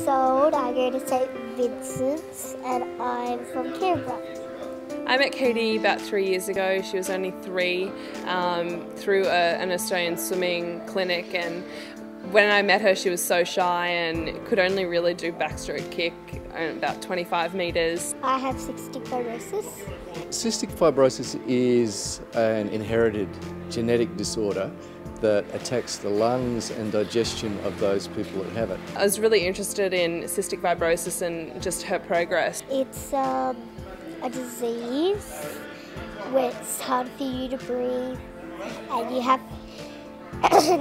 years old. I go to St. Vincent's and I'm from Canberra. I met Katie about 3 years ago. She was only 3 through an Australian swimming clinic, and when I met her she was so shy and could only really do backstroke kick about 25 metres. I have cystic fibrosis. Cystic fibrosis is an inherited genetic disorder that attacks the lungs and digestion of those people that have it. I was really interested in cystic fibrosis and just her progress. It's a disease where it's hard for you to breathe, and you have,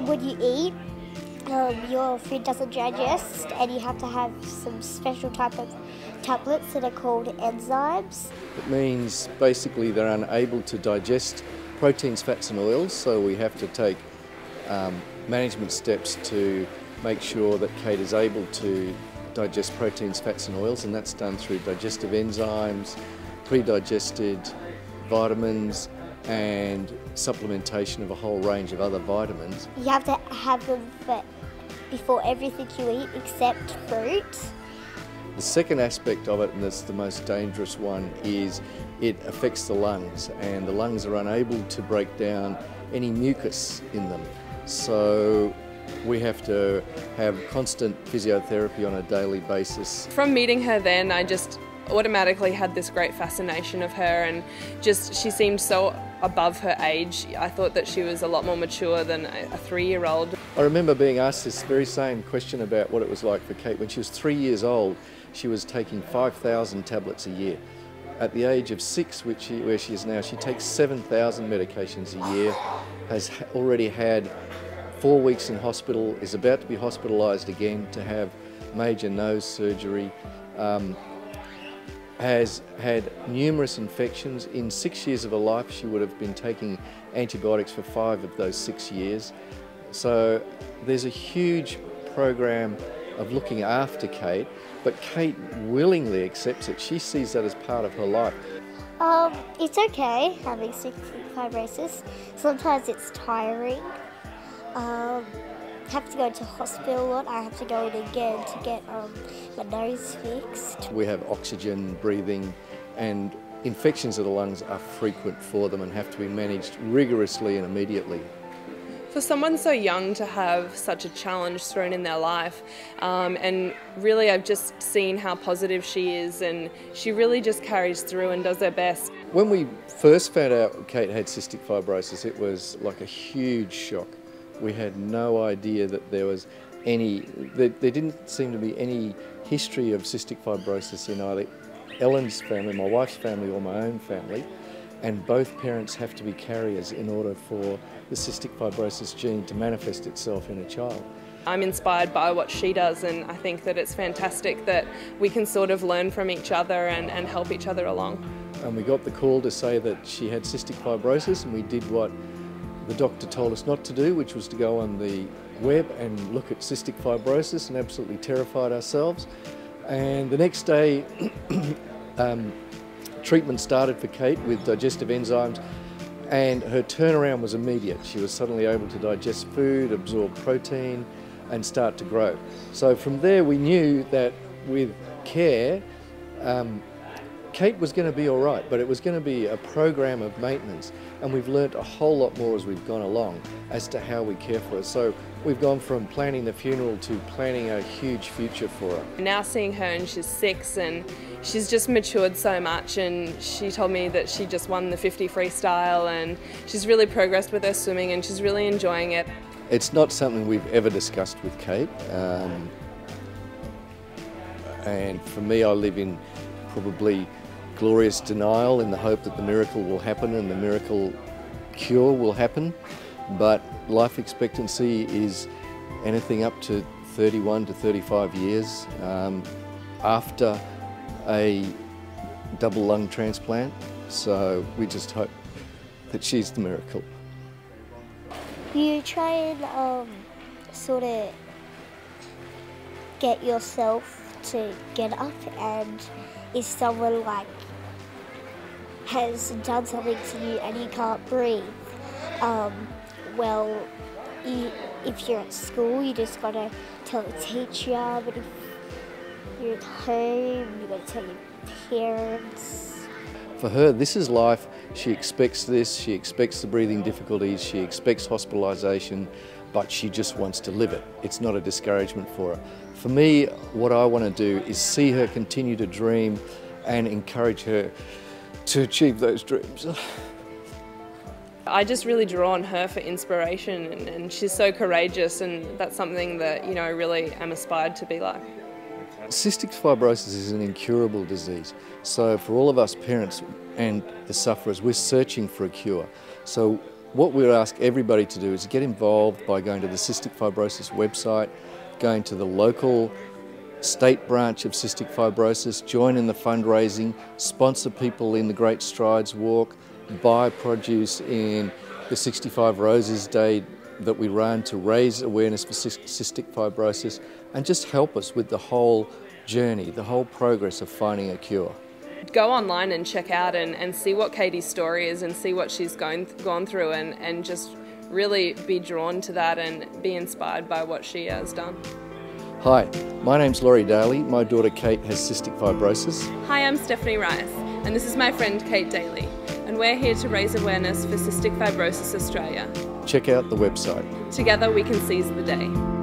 when you eat, your food doesn't digest, and you have to have some special type of tablets that are called enzymes. It means basically they're unable to digest proteins, fats and oils, so we have to take management steps to make sure that Kate is able to digest proteins, fats and oils, and that's done through digestive enzymes, pre-digested vitamins and supplementation of a whole range of other vitamins. You have to have them before everything you eat except fruit. The second aspect of it, and that's the most dangerous one, is it affects the lungs, and the lungs are unable to break down any mucus in them. So we have to have constant physiotherapy on a daily basis. From meeting her then, I just automatically had this great fascination of her, and just she seemed so above her age. I thought that she was a lot more mature than a 3-year-old. I remember being asked this very same question about what it was like for Kate. When she was 3 years old, she was taking 5,000 tablets a year. At the age of 6, where she is now, she takes 7,000 medications a year, has already had 4 weeks in hospital, is about to be hospitalised again to have major nose surgery, has had numerous infections. In 6 years of her life she would have been taking antibiotics for 5 of those 6 years. So there's a huge program of looking after Kate, but Kate willingly accepts it. She sees that as part of her life. It's okay having cystic fibrosis. Sometimes it's tiring. I have to go to hospital a lot. I have to go in again to get my nose fixed. We have oxygen breathing, and infections of the lungs are frequent for them and have to be managed rigorously and immediately. For someone so young to have such a challenge thrown in their life, and really I've just seen how positive she is, and she really just carries through and does her best. When we first found out Kate had cystic fibrosis, it was like a huge shock. We had no idea that there was there didn't seem to be any history of cystic fibrosis in either Ellen's family, my wife's family, or my own family, and both parents have to be carriers in order for the cystic fibrosis gene to manifest itself in a child. I'm inspired by what she does, and I think that it's fantastic that we can sort of learn from each other and help each other along. And we got the call to say that she had cystic fibrosis, and we did what the doctor told us not to do, which was to go on the web and look at cystic fibrosis, and absolutely terrified ourselves. And the next day treatment started for Kate with digestive enzymes, and her turnaround was immediate. She was suddenly able to digest food, absorb protein and start to grow. So from there we knew that with care Kate was going to be all right, but it was going to be a program of maintenance, and we've learnt a whole lot more as we've gone along as to how we care for her. So we've gone from planning the funeral to planning a huge future for her. Now seeing her, and she's 6, and she's just matured so much, and she told me that she just won the 50 freestyle, and she's really progressed with her swimming, and she's really enjoying it. It's not something we've ever discussed with Kate, and for me I live in probably glorious denial in the hope that the miracle will happen and the miracle cure will happen, but life expectancy is anything up to 31 to 35 years after a double lung transplant, so we just hope that she's the miracle. You try and sort of get yourself to get up, and if someone has done something to you and you can't breathe, well, if you're at school, you just gotta tell the teacher, but if You're at home, you've got to tell your parents. For her, this is life. She expects this, she expects the breathing difficulties, she expects hospitalisation, but she just wants to live it. It's not a discouragement for her. For me, what I want to do is see her continue to dream and encourage her to achieve those dreams. I just really draw on her for inspiration, and she's so courageous, and that's something that, you know, I really am aspired to be like. Cystic fibrosis is an incurable disease, so for all of us parents and the sufferers, we're searching for a cure. So what we ask everybody to do is get involved by going to the Cystic Fibrosis website, going to the local state branch of Cystic Fibrosis, join in the fundraising, sponsor people in the Great Strides Walk, buy produce in the 65 Roses Day that we run to raise awareness for cystic fibrosis, and just help us with the whole journey, the whole progress of finding a cure. Go online and check out and see what Katie's story is, and see what she's gone through, and just really be drawn to that and be inspired by what she has done. Hi, my name's Laurie Daly. My daughter Kate has cystic fibrosis. Hi, I'm Stephanie Rice, and this is my friend Kate Daly, and we're here to raise awareness for Cystic Fibrosis Australia. Check out the website. Together we can seize the day.